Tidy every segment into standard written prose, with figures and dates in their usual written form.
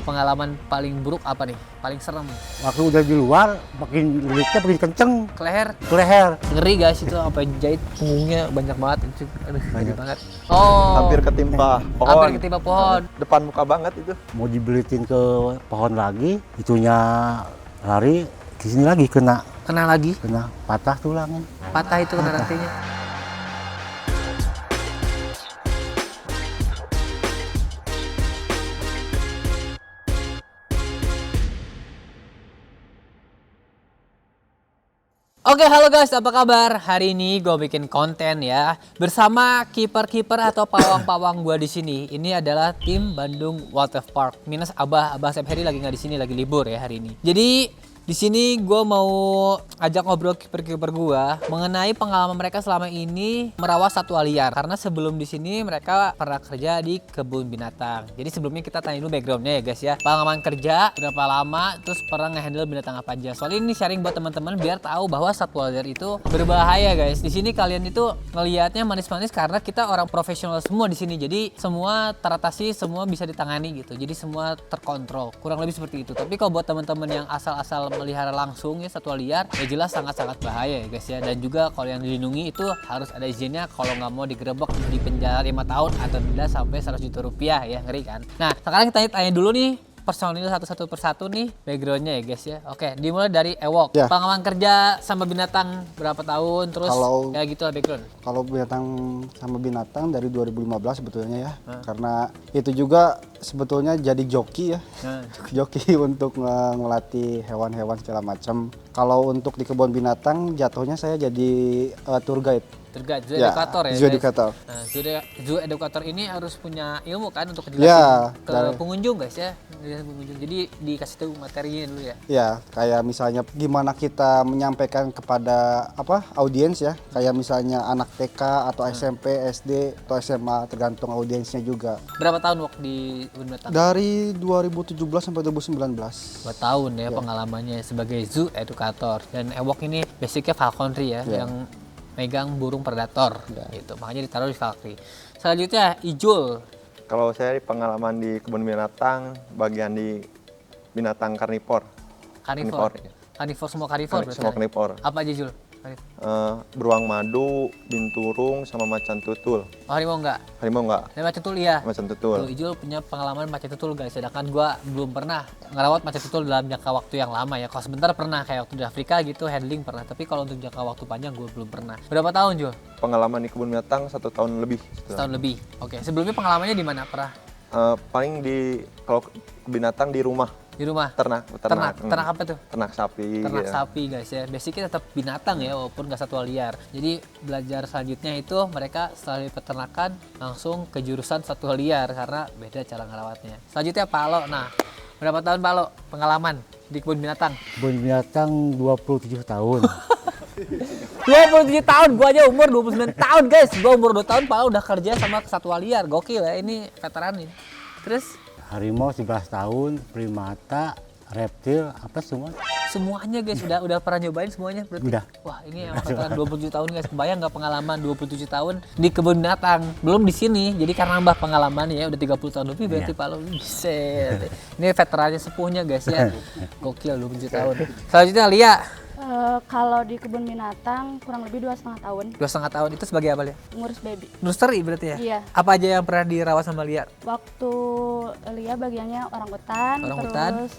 Pengalaman paling buruk apa nih? Paling serem? Waktu udah di luar, makin liriknya makin kenceng Ke leher? ke leher. Ngeri guys, itu sampai jahit punggungnya banyak banget. Itu, aduh, ngeri Banyak. banget. Oh, Hampir ketimpa pohon. hampir ketimpa pohon. Depan muka banget itu. Mau dibelitin ke pohon lagi, itunya lari di sini lagi kena Kena patah tulangnya. patah itu kena rantingnya. Oke, halo guys, apa kabar? Hari ini gue bikin konten ya bersama kiper-kiper atau pawang-pawang gue di sini. Ini adalah tim Bandung Water Park. Minus Abah Sepheri lagi nggak di sini, lagi libur ya hari ini. Jadi di sini gue mau ajak ngobrol kiper-kiper gue mengenai pengalaman mereka selama ini merawat satwa liar. Karena sebelum di sini mereka pernah kerja di kebun binatang. Jadi sebelumnya kita tanya dulu backgroundnya ya guys ya. Pengalaman kerja berapa lama, terus pernah ngehandle binatang apa aja. Soalnya ini sharing buat teman-teman biar tahu bahwa satwa liar itu berbahaya guys. Di sini kalian itu ngelihatnya manis-manis karena kita orang profesional semua di sini. Jadi semua teratasi, semua bisa ditangani gitu. Jadi semua terkontrol. Kurang lebih seperti itu. Tapi kalau buat teman-teman yang asal-asal melihara langsung ya satwa liar, ya jelas sangat-sangat bahaya ya guys ya. Dan juga kalau yang dilindungi itu harus ada izinnya, kalau nggak mau digerebek di penjara 5 tahun atau denda sampai 100 juta rupiah ya, ngeri kan. Nah sekarang kita tanya dulu nih personil satu persatu nih backgroundnya ya guys ya. Oke, dimulai dari Ewok. Ya. Pengalaman kerja sama binatang berapa tahun, terus kayak gitu lah background. Kalau binatang sama binatang dari 2015 sebetulnya ya. Karena itu juga sebetulnya jadi joki ya. Joki untuk ngelatih hewan-hewan segala macam. Kalau untuk di kebun binatang jatuhnya saya jadi tour guide. Tergait zoo Ya, edukator ya zoo guys. edukator. Nah, zoo edukator ini harus punya ilmu kan untuk Ya, dijelasin ke pengunjung guys ya. Pengunjung. Jadi dikasih tahu materinya dulu ya. Ya, kayak misalnya gimana kita menyampaikan kepada audiens ya. Kayak misalnya anak TK atau SMP, SD atau SMA tergantung audiensnya juga. Berapa tahun Wok di kebun binatang? Dari 2017 sampai 2019. 2 tahun ya pengalamannya sebagai zoo edukator. Dan Ewok ini basicnya falconry ya, Ya. yang megang burung predator gitu. Makanya ditaruh di falconry. Selanjutnya Ijul. Kalau saya pengalaman di kebun binatang, bagian di binatang karnivor. Karnivor. Karnivor semua karnivor berarti. Semua karnivor. Apa aja Jul? Beruang madu, binturung, sama macan tutul. Oh, harimau enggak? Harimau enggak? Dan macan tutul ya? Macan tutul. Tuh, Ijul punya pengalaman macan tutul guys, sedangkan gua belum pernah ngerawat macan tutul dalam jangka waktu yang lama ya. Kalau sebentar pernah, kayak waktu di Afrika gitu, handling pernah. Tapi kalau untuk jangka waktu panjang gua belum pernah. Berapa tahun Jul? Pengalaman di kebun binatang 1 tahun lebih. Setahun lebih. Oke, sebelumnya pengalamannya di mana? Pernah Paling kalau binatang di rumah. di rumah? Ternak. Ternak apa tuh? Ternak sapi. Ternak ya. sapi guys ya. Basicnya tetap binatang ya, walaupun nggak satwa liar. Jadi belajar selanjutnya itu mereka setelah di peternakan langsung ke jurusan satwa liar karena beda cara ngerawatnya. Selanjutnya Palo. Nah, berapa tahun Palo pengalaman di kebun binatang? Kebun binatang 27 tahun. 27 tahun, gua aja umur 29 tahun guys. Gua umur 2 tahun Palo udah kerja sama satwa liar. Gokil ya, ini veteran nih. Terus Harimau 11 tahun, primata, reptil, apa semua? semuanya guys udah pernah nyobain semuanya berarti. Udah. Wah, ini emang veteran 27 tahun guys. Kebayang nggak pengalaman 27 tahun di kebun binatang? Belum di sini. Jadi karena nambah pengalamannya ya udah 30 tahun lebih berarti Pak Lo. Buset. Ini veterannya sepuhnya guys ya. Gokil 27 tahun. Selanjutnya Lia. Kalau di kebun binatang kurang lebih 2,5 tahun 2,5 tahun itu sebagai apa Lia? ngurus baby. Nursery berarti ya? Iya. Apa aja yang pernah dirawat sama Lia? Waktu Lia bagiannya orangutan, Orangutan. terus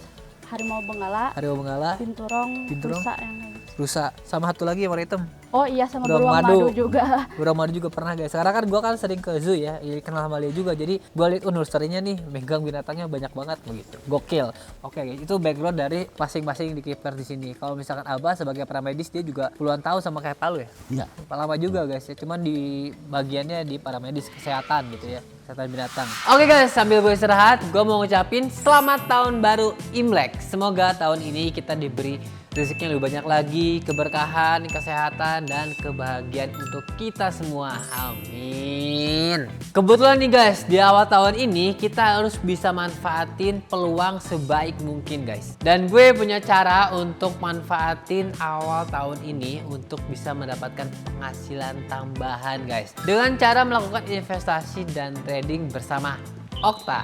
harimau benggala, Harimau benggala, binturong, Binturong. rusa yang kayak gitu. rusa, sama satu lagi yang warna hitam. Oh iya, sama Beruang beruang madu. madu juga. Beruang madu juga pernah guys. Sekarang kan gua kan sering ke zoo ya, kenal sama Lia juga. Jadi gua lihat nursery-nya nih, megang binatangnya banyak banget begitu. Gokil. Oke, guys, itu background dari masing-masing di kiper di sini. Kalau misalkan Abah sebagai paramedis dia juga puluhan tahun sama kayak Palu ya. Iya. Lama juga guys ya, cuman di bagiannya di paramedis kesehatan gitu ya. Kesehatan binatang. Oke guys, sambil gue istirahat, gue mau ngucapin selamat tahun baru Imlek. Semoga tahun ini kita diberi rezeki yang lebih banyak lagi, keberkahan, kesehatan, dan kebahagiaan untuk kita semua. Amin. Kebetulan nih guys, di awal tahun ini kita harus bisa manfaatin peluang sebaik mungkin guys. Dan gue punya cara untuk manfaatin awal tahun ini untuk bisa mendapatkan penghasilan tambahan guys. Dengan cara melakukan investasi dan trading bersama Okta.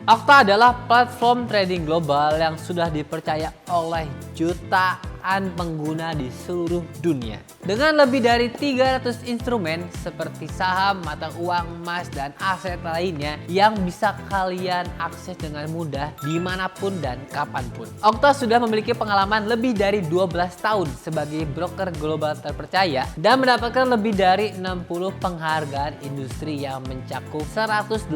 Okta adalah platform trading global yang sudah dipercaya oleh jutaan pengguna di seluruh dunia. Dengan lebih dari 300 instrumen seperti saham, mata uang, emas, dan aset lainnya yang bisa kalian akses dengan mudah dimanapun dan kapanpun. Okta sudah memiliki pengalaman lebih dari 12 tahun sebagai broker global terpercaya dan mendapatkan lebih dari 60 penghargaan industri yang mencakup 180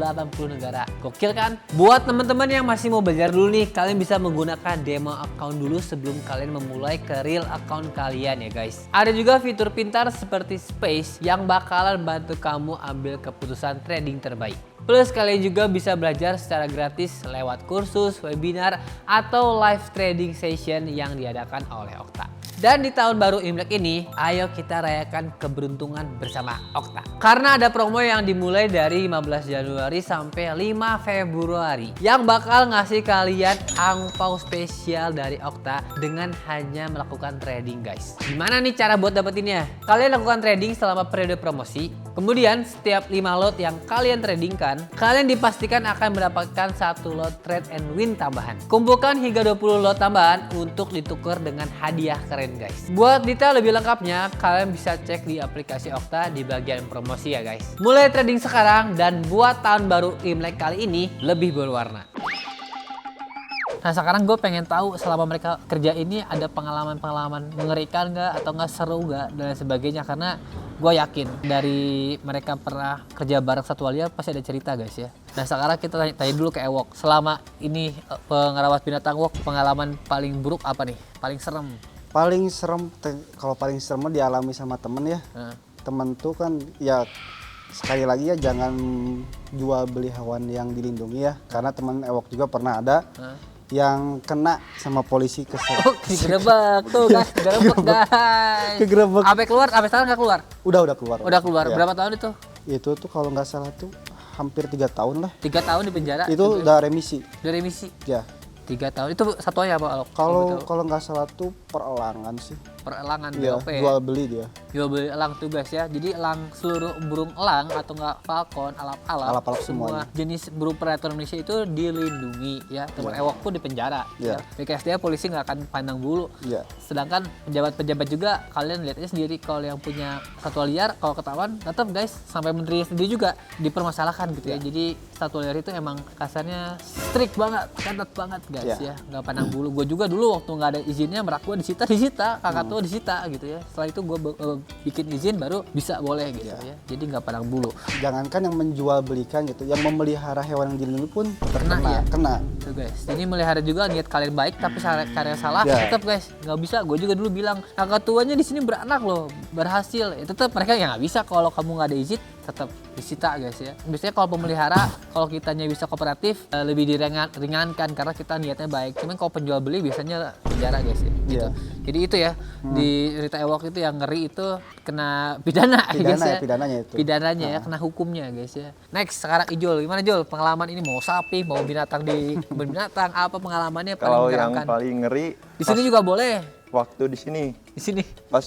negara. Gokil kan? Buat teman-teman yang masih mau belajar dulu nih, kalian bisa menggunakan demo account dulu sebelum kalian memulai ke real account kalian ya guys. Ada juga fitur pintar seperti Space yang bakalan bantu kamu ambil keputusan trading terbaik. Plus kalian juga bisa belajar secara gratis lewat kursus, webinar, atau live trading session yang diadakan oleh Okta. Dan di tahun baru Imlek ini, ayo kita rayakan keberuntungan bersama Okta. Karena ada promo yang dimulai dari 15 Januari sampai 5 Februari yang bakal ngasih kalian angpau spesial dari Okta dengan hanya melakukan trading guys. Gimana nih cara buat dapetinnya? Kalian lakukan trading selama periode promosi. Kemudian setiap 5 lot yang kalian tradingkan, kalian dipastikan akan mendapatkan 1 lot trade and win tambahan. Kumpulkan hingga 20 lot tambahan untuk ditukar dengan hadiah keren guys. Buat detail lebih lengkapnya, kalian bisa cek di aplikasi Okta di bagian promosi ya guys. Mulai trading sekarang dan buat tahun baru Imlek kali ini lebih berwarna. Nah sekarang gue pengen tahu selama mereka kerja ini ada pengalaman-pengalaman mengerikan nggak atau nggak seru nggak dan sebagainya, karena gue yakin dari mereka pernah kerja bareng Satwa Liar pasti ada cerita guys ya. Nah sekarang kita tanya dulu ke Ewok, selama ini pengerawat binatang Wok, pengalaman paling buruk apa nih? Paling serem? Paling serem, kalau paling serem dialami sama temen ya. Temen tuh kan ya sekali lagi ya jangan jual beli hewan yang dilindungi ya, karena temen Ewok juga pernah ada yang kena sama polisi Oh, digerebek tuh guys, digerebek guys. Kegerebek. Sampai keluar, sampai sekarang nggak keluar? Udah keluar. Udah keluar. Ya. Berapa tahun itu? Itu tuh kalau nggak salah tuh hampir 3 tahun lah. 3 tahun di penjara. Itu udah remisi. Udah remisi. Ya. 3 tahun. Itu satuannya apa, Alok? Kalau nggak salah tuh perelangan sih. Perelangan Ya, BOP. jual beli dia. Jual beli elang tuh guys ya. Jadi elang, seluruh burung elang atau enggak falcon, alap-alap, Alap-alap semua semuanya. jenis burung predator Indonesia itu dilindungi ya. Teman Ewok pun di penjara. Ya. BKSDA polisi nggak akan pandang bulu. Ya. Sedangkan pejabat-pejabat juga kalian lihat aja sendiri, kalau yang punya satwa liar kalau ketahuan tetap guys sampai menteri sendiri juga dipermasalahkan gitu ya. Jadi satwa liar itu emang kasarnya strict banget, ketat banget guys ya. Nggak pandang bulu. Gue juga dulu waktu nggak ada izinnya merak gue disita, kakak tua disita gitu ya. Setelah itu gue bikin izin baru bisa boleh gitu ya. Jadi nggak pandang bulu. Jangankan yang menjual belikan gitu, yang memelihara hewan yang dilindungi pun Kena ya. kena. Tuh guys, jadi melihara juga niat kalian baik tapi caranya salah, tetap guys nggak bisa. Gue juga dulu bilang kakak tuanya di sini beranak loh, berhasil. Ya, tetap mereka ya nggak bisa kalau kamu nggak ada izin, tetap disita guys ya. Biasanya kalau pemelihara, kalau kitanya bisa kooperatif lebih diringankan karena kita niatnya baik. Cuman kalau penjual beli biasanya penjara guys ya. Gitu. Jadi itu ya di cerita Ewok itu yang ngeri itu kena pidana guys ya. Pidananya itu. Pidananya ya, kena hukumnya guys ya. Next sekarang Ijul, gimana Jul? Pengalaman ini mau sapi, mau binatang di kebun binatang, apa pengalamannya paling Kalau yang menyeramkan? paling ngeri Di sini juga boleh. waktu di sini Di sini. pas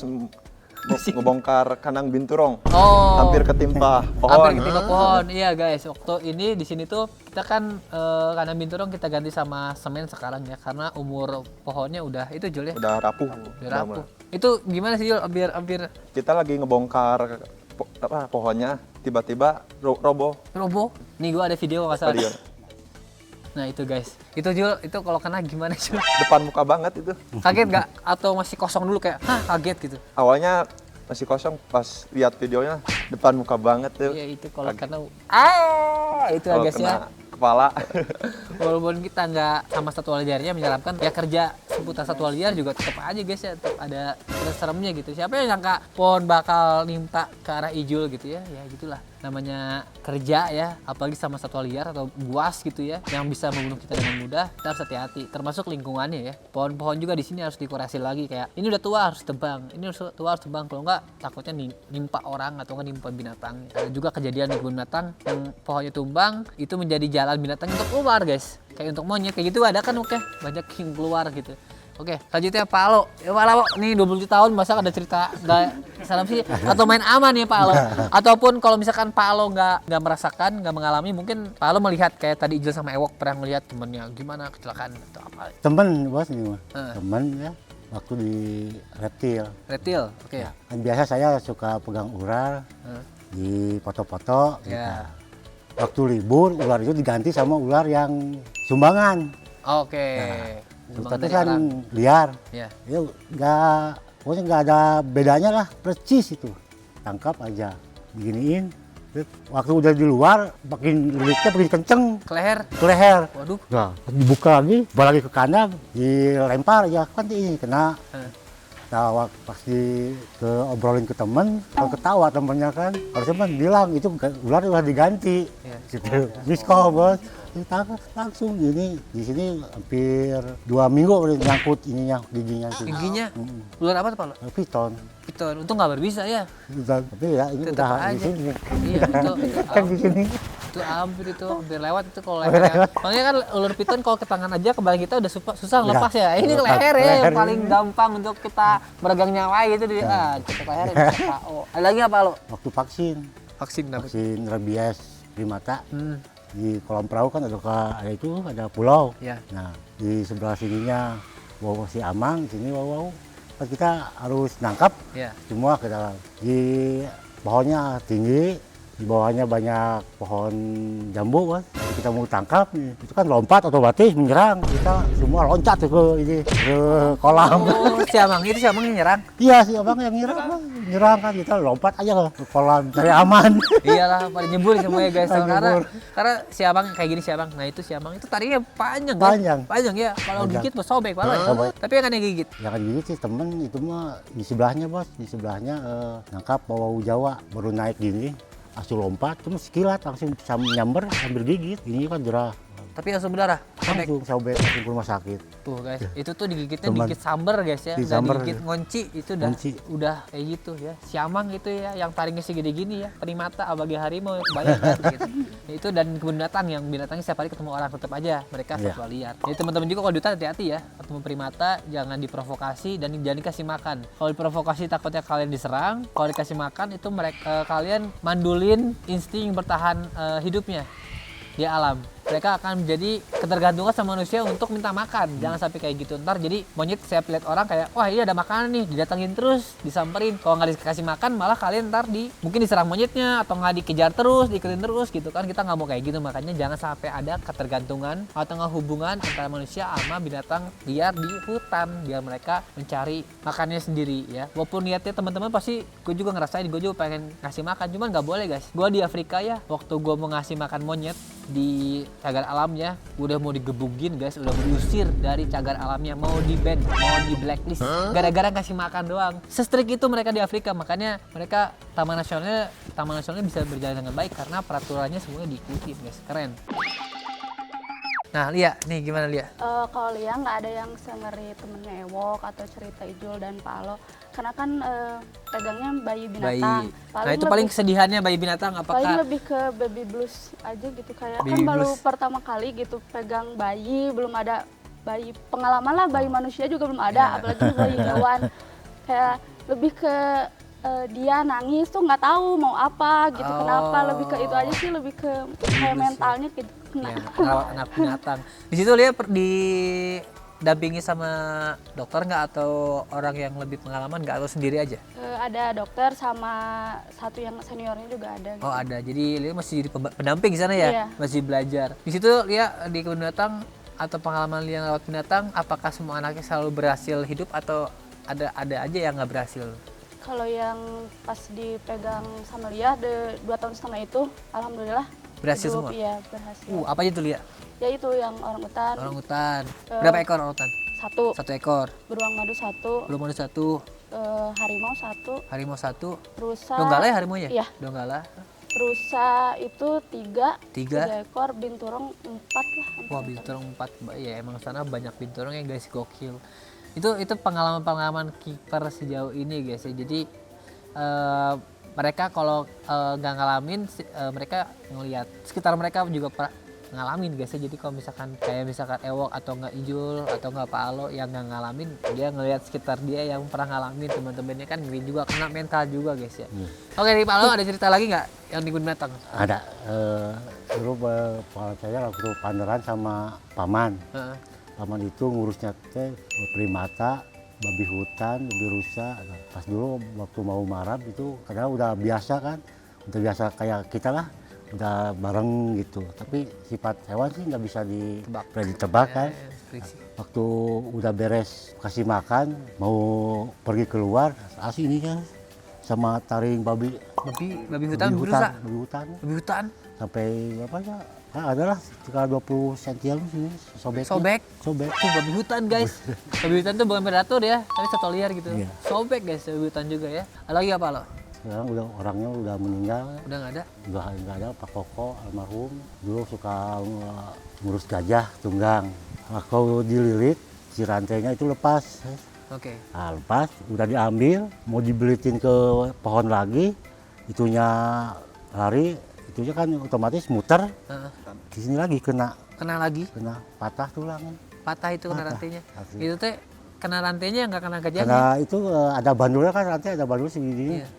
ngebongkar kandang binturong, Oh. hampir ketimpa Hampir pohon. ketimpa pohon. Iya guys, waktu ini di sini tuh kita kan kandang binturong kita ganti sama semen sekarang ya, karena umur pohonnya udah itu Jul ya. Udah rapuh. Udah rapuh. Itu gimana sih Jul? Hampir Kita lagi ngebongkar pohonnya, tiba-tiba roboh. roboh. Nih gua ada video nggak salah. Tadi Nah itu guys, itu Jul, itu kalau kena gimana Jul? depan muka banget itu. Kaget nggak? Atau masih kosong dulu kayak, hah kaget gitu? Awalnya masih kosong, pas lihat videonya depan muka banget tuh. Iya itu kalau Kaget. kena, itu ya Kalau guys ya. kena kepala. Walaupun kita nggak sama satwa liarnya menyeramkan, ya kerja seputar satwa liar juga tetap aja guys ya, tetap ada seremnya gitu. Siapa yang nyangka pohon bakal nimpa ke arah Ijul gitu ya? Ya gitulah. Namanya kerja ya, apalagi sama satwa liar atau buas gitu ya, yang bisa membunuh kita dengan mudah. Kita harus hati-hati, termasuk lingkungannya ya. Pohon-pohon juga di sini harus dikurasi lagi, kayak ini udah tua harus tebang, ini udah tua harus tebang, kalau enggak takutnya nimpa orang atau enggak nimpa binatang. Ada juga kejadian di kebun binatang yang pohonnya tumbang, itu menjadi jalan binatang untuk keluar guys. Kayak untuk monyet kayak gitu ada kan, oke banyak yang keluar gitu. Oke, selanjutnya Pak Alo. Ya Pak Alo, nih 27 tahun masa ada cerita nggak salam sih atau main aman ya Pak Alo? Ataupun kalau misalkan Pak Alo nggak merasakan, nggak mengalami, mungkin Pak Alo melihat kayak tadi Ijil sama Ewok pernah melihat temennya gimana kecelakaan atau apa? Temen bos ini mah. Heeh. Temen ya. Waktu di reptil. Reptil, oke. Kan biasa saya suka pegang ular, di foto-foto. Ya. Waktu libur ular itu diganti sama ular yang sumbangan. Oke. Tapi Sumbangan dari kan orang. liar. Ya. Ya pokoknya nggak ada bedanya lah, percis itu. Tangkap aja, beginiin. Terus waktu udah di luar, makin liriknya makin kenceng Ke leher. ke leher. Waduh. Nah, dibuka lagi, balik lagi ke kanan, dilempar ya kan ini kena. Nah, pas ke obrolin ke temen, kalau ketawa temennya kan, kalau temen bilang itu ular udah diganti, Iya. gitu. Misko bos, langsung gini di sini hampir 2 minggu udah nyangkut ininya giginya. tuh. Giginya Mm-mm. ular apa tuh Pak Alo? Piton. Piton. Untung nggak berbisa ya. Tapi ya ini Tetep udah di aja. sini. Iya, itu Kan di sini. itu hampir lewat itu kalau leher. Makanya kan ular piton kalau ke tangan aja ke badan kita udah susah Ya, lepas ya. Ini ke lepas. leher ya yang Leher. paling gampang untuk kita meregang nyawa gitu di cetek leher ya bisa KO. Ada lagi apa lo? Waktu vaksin, Vaksin apa? vaksin rabies primata. Hmm, Di kolam perahu kan ada pulau. ya. Nah, di sebelah sininya bawa si Amang, di sini wow. Kan kita harus nangkap Ya. semua ke dalam. Di pohonnya tinggi, di bawahnya banyak pohon jambu kan. Kita mau tangkap, itu kan lompat otomatis menyerang. Kita semua loncat tuh ke kolam. Oh, si Amang itu si Amang yang nyerang. Iya si Abang yang nyerang kan kita lompat aja ke kolam cari aman. Iyalah pada nyebur semuanya guys. Pada nyebur. Karena si Abang kayak gini si Abang. Nah, itu si Abang itu tarinya panjang. Panjang. Panjang ya. Kalau Panjang. gigit mah sobek banget. Sobek. Tapi yang kan yang gigit. Jangan gigit sih temen itu mah di sebelahnya bos, di sebelahnya nangkap bawau Jawa baru naik gini, langsung lompat, terus sekilat langsung nyamber sambil gigit. Ini kan jerah, Tapi langsung berdarah. Sobek. langsung sobek langsung ke rumah sakit. Tuh guys, itu tuh digigitnya Teman. digigit samber guys ya, nggak Disamber. digigit ngonci itu Ngonci. udah kayak gitu ya. Siamang itu ya, yang taringnya segede gini ya, primata abagi harimau kebayang kan gitu. Itu dan kebun binatang yang binatangnya setiap hari ketemu orang tetap aja mereka Iya. satwa liar. Jadi teman-teman juga kalau di hutan hati-hati ya, ketemu primata jangan diprovokasi dan jangan dikasih makan. Kalau diprovokasi takutnya kalian diserang, kalau dikasih makan itu mereka kalian mandulin insting bertahan hidupnya di alam. Mereka akan menjadi ketergantungan sama manusia untuk minta makan. Jangan sampai kayak gitu. Ntar jadi monyet saya lihat orang kayak, wah ini ada makanan nih, didatengin terus, disamperin. Kalau nggak dikasih makan, malah kalian ntar mungkin diserang monyetnya atau nggak dikejar terus, diikutin terus gitu kan. Kita nggak mau kayak gitu. Makanya jangan sampai ada ketergantungan atau nggak hubungan antara manusia sama binatang liar di hutan. Biar mereka mencari makannya sendiri ya. Walaupun niatnya teman-teman pasti, gue juga ngerasain, gue juga pengen ngasih makan. Cuman nggak boleh guys. Gue di Afrika ya, waktu gue mau ngasih makan monyet di cagar alamnya, udah mau digebugin guys, udah mau diusir dari cagar alamnya, mau di ban, mau di blacklist gara-gara kasih makan doang. Se-strict itu mereka di Afrika, makanya mereka taman nasionalnya bisa berjalan dengan baik karena peraturannya semuanya diikuti guys. Keren. Nah, Lia, nih gimana Lia? Kalau Lia nggak ada yang sengeri temennya Ewok atau cerita Ijul dan Pak Alo, karena kan pegangnya bayi binatang. Nah, itu paling kesedihannya bayi binatang paling apakah lebih ke baby blues aja gitu, kayak Baby kan baru blues. pertama kali gitu pegang bayi, belum ada bayi pengalaman lah, bayi manusia juga belum ada, Ya. apalagi bayi hewan. Kayak lebih ke dia nangis tuh nggak tahu mau apa gitu, kenapa, lebih ke itu aja sih, lebih ke kayak mentalnya gitu. Nah, ya, merawat anak binatang? Di situ Lia didampingi sama dokter nggak atau orang yang lebih pengalaman nggak, atau sendiri aja? ada dokter sama satu yang seniornya juga ada gitu. Oh ada, jadi Lia masih jadi pendamping di sana ya? Iya. Masih belajar. Di situ Lia di kebun binatang atau pengalaman Lia lewat binatang, apakah semua anaknya selalu berhasil hidup atau ada aja yang nggak berhasil? Kalau yang pas dipegang sama Lia 2 tahun setengah itu, alhamdulillah Berhasil hidup, semua? Iya berhasil. Apa aja tuh Lia? Ya itu yang orang utan, Orang hutan. Berapa ekor orang hutan? 1, 1 ekor. beruang madu 1, Belum ada 1, harimau 1, harimau 1. rusa. Donggala ya harimau ya? Iya. Donggala. Rusa itu 3 3. ekor, binturong 4 lah. Wah, binturong 4. Ya emang sana banyak binturong ya guys, gokil. Itu pengalaman-pengalaman kiper sejauh ini guys ya. Jadi mereka kalau nggak ngalamin, mereka ngelihat sekitar mereka juga ngalamin guys ya. Jadi kalau misalkan kayak misalkan ewok atau nggak ijul atau nggak palo yang nggak ngalamin, dia ngelihat sekitar dia yang pernah ngalamin, teman-temannya kan ngeri juga, kena mental juga guys ya. Oke, di Palo ada cerita lagi nggak yang di kebun binatang? Ada dulu pengalaman saya waktu pameran sama paman. Heeh. Paman itu ngurusnya teh primata, babi hutan, babi rusa. Pas dulu waktu mau marab itu kadang udah biasa kan, udah biasa kayak kita lah, udah bareng gitu. Tapi sifat hewan sih nggak bisa ditebak kan. Waktu udah beres kasih makan, mau pergi keluar, asli ini kan sama taring babi Babi hutan, babi rusa. babi hutan. Babi hutan. Sampai berapa ya? Adalah sekitar 20 sentian sini sobek. Tuh babi hutan guys. Babi hutan tuh bukan predator ya, tapi satwa liar gitu. Iya. Sobek guys, babi hutan juga ya. Ada lagi apa lo? Sekarang udah orangnya udah meninggal, Udah nggak ada? udah nggak ada. Pak Koko almarhum dulu suka ngurus gajah tunggang. Nah, kalau dililit si rantainya itu lepas. Oke. Nah, lepas udah diambil, mau dibelitin ke pohon lagi, itunya lari, itunya kan otomatis muter. Heeh. Di sini lagi kena Kena patah tulang. patah itu kena Patah. rantainya. Asli. Itu teh kena rantainya nggak kena gajahnya. Karena itu ada bandulnya kan, rantai ada bandul segini. Iya.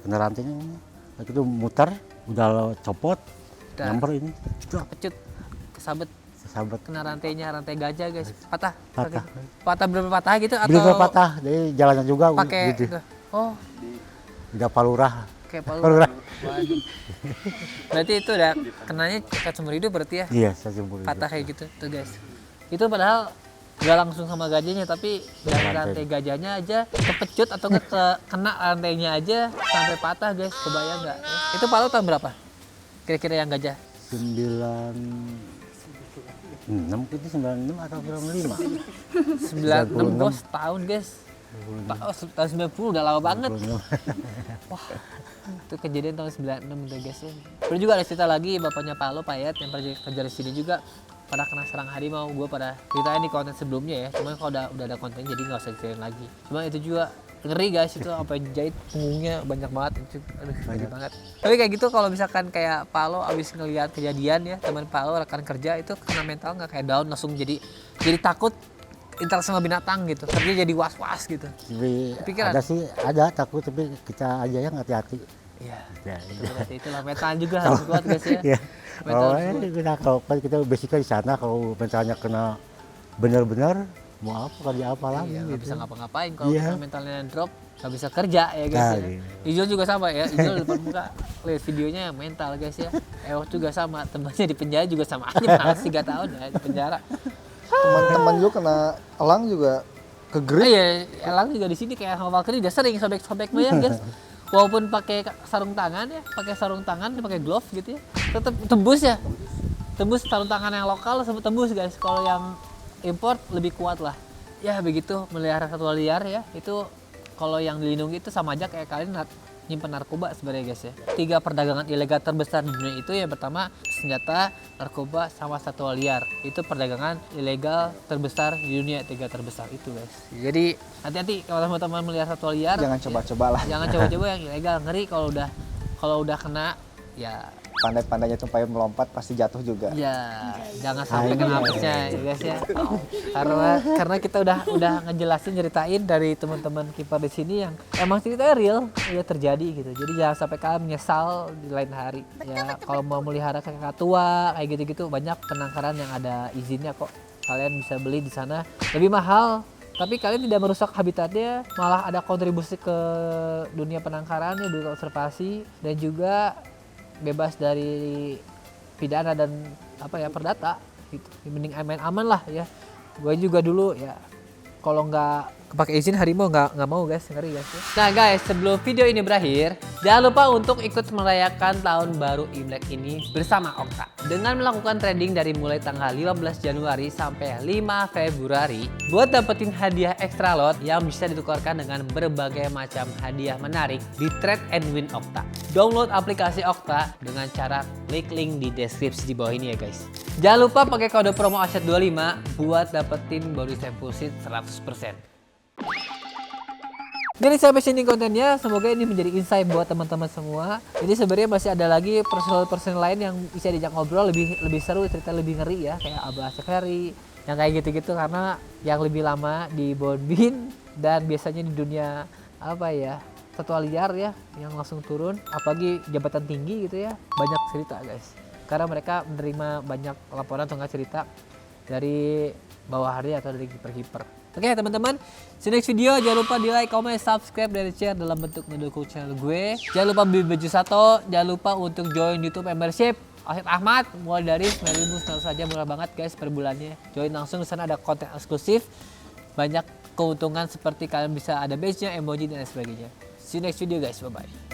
Kena rantainya ini. Nah, itu muter, udah copot, Udah. nyamper ini. Pecut, kesabet, Sahabat kena rantainya, rantai gajah guys. Patah. Patah. Patah berapa patah gitu atau begitu patah, jadi jalannya juga pakai gitu. Oh, Udah palurah. kayak palu. Palurah. Waduh. Berarti itu udah kenanya cacat seumur hidup berarti ya. Iya, saya sebut. Patah kayak gitu tuh guys. Itu padahal nggak langsung sama gajahnya, tapi dari rantai gajahnya aja kepecut atau nggak kena rantainya aja sampai patah guys. Kebayang nggak? Itu Palu tahun berapa? Kira-kira yang gajah? 96 itu 96 atau 95? 96 bos, tahun guys. Tahun 90 udah lama banget. 96. Wah, itu kejadian tahun 96 udah guys ya. Terus juga ada cerita lagi, bapaknya Palo, Payet yang kerja di sini juga pada kena serang harimau. Gue pada ceritain di konten sebelumnya ya. Cuma kalau udah ada konten jadi nggak usah ceritain lagi. Cuma itu juga ngeri guys, itu apa yang jahit punggungnya banyak banget. Itu, aduh, banyak banget. Tapi kayak gitu kalau misalkan kayak Palo abis ngelihat kejadian ya, teman Palo rekan kerja itu kena mental nggak kayak down langsung jadi takut interaksi sama binatang gitu. Kerja jadi was-was gitu. Tapi Pikiran? ada takut, tapi kita aja yang hati-hati. Iya. Ya, Berarti itulah mental juga harus kuat guys ya. Iya. Mental Kalau harus kuat. kalau kan kita basicnya di sana, kalau mentalnya kena benar-benar mau apa kerja apa lagi Iya, nggak gitu. bisa ngapa-ngapain kalau Iya. misalnya mentalnya drop, nggak bisa kerja ya guys Nah, ya. iya. Ijul juga sama ya, Ijul depan muka lihat videonya mental guys ya. Ewok juga sama, temannya di penjara juga sama aja, panas 3 tahun ya di penjara. Teman-teman juga kena elang juga kegerit. Iya, Elang juga di sini kayak sama Valkyrie udah sering sobek-sobek mah ya guys. Walaupun pakai sarung tangan ya, pakai sarung tangan, pakai glove gitu ya, tetap tembus ya. Tembus sarung tangan yang lokal sempat tembus guys. Kalau yang import lebih kuat lah. Ya begitu melihara satwa liar ya. Itu kalau yang dilindungi itu sama aja kayak kalian nyimpen narkoba sebenarnya guys ya. 3 perdagangan ilegal terbesar di dunia itu yang pertama senjata, narkoba, sama satwa liar. Itu perdagangan ilegal terbesar di dunia, 3 terbesar itu guys. Jadi hati-hati kalau teman-teman melihara satwa liar. Jangan coba-coba lah. Jangan coba-coba yang ilegal, ngeri kalau udah kena ya. Pandai-pandainya tupai melompat pasti jatuh juga. Ya, jangan sampai kena apesnya ya guys ya. Karena kita udah ngejelasin, ceritain dari teman-teman kiper di sini yang emang ceritanya real, ya terjadi gitu. Jadi jangan sampai kalian menyesal di lain hari. Ya, kalau mau melihara kakak tua kayak gitu-gitu banyak penangkaran yang ada izinnya kok. Kalian bisa beli di sana. Lebih mahal, tapi kalian tidak merusak habitatnya, malah ada kontribusi ke dunia penangkaran, dunia konservasi, dan juga bebas dari pidana dan perdata gitu. Mending aman lah ya. Gue juga dulu ya kalau nggak pakai izin harimau nggak mau guys, ngeri guys ya. Nah guys, sebelum video ini berakhir, jangan lupa untuk ikut merayakan tahun baru Imlek ini bersama Okta. Dengan melakukan trading dari mulai tanggal 15 Januari sampai 5 Februari buat dapetin hadiah extra lot yang bisa ditukarkan dengan berbagai macam hadiah menarik di Trade and Win Okta. Download aplikasi Okta dengan cara klik link di deskripsi di bawah ini ya guys. Jangan lupa pakai kode promo Asyad25 buat dapetin bonus deposit 100%. Jadi sampai sini kontennya, semoga ini menjadi insight buat teman-teman semua. Ini sebenarnya masih ada lagi personal lain yang bisa diajak ngobrol lebih seru, cerita lebih ngeri ya, kayak Abah Asep Heri, yang kayak gitu-gitu karena yang lebih lama di Bonbin dan biasanya di dunia apa ya, satwa liar ya, yang langsung turun, apalagi jabatan tinggi gitu ya, banyak cerita guys. Karena mereka menerima banyak laporan atau nggak cerita dari bawahannya atau dari kiper-kiper. Oke teman-teman, see you next video. Jangan lupa di like, comment, subscribe, dan share dalam bentuk mendukung channel gue. Jangan lupa beli baju Sato, jangan lupa untuk join YouTube membership Asyid Ahmad, mulai dari 9.000 saja, murah banget guys per bulannya. Join langsung, di sana ada konten eksklusif, banyak keuntungan seperti kalian bisa ada badge-nya, emoji dan sebagainya. See you next video guys, bye bye.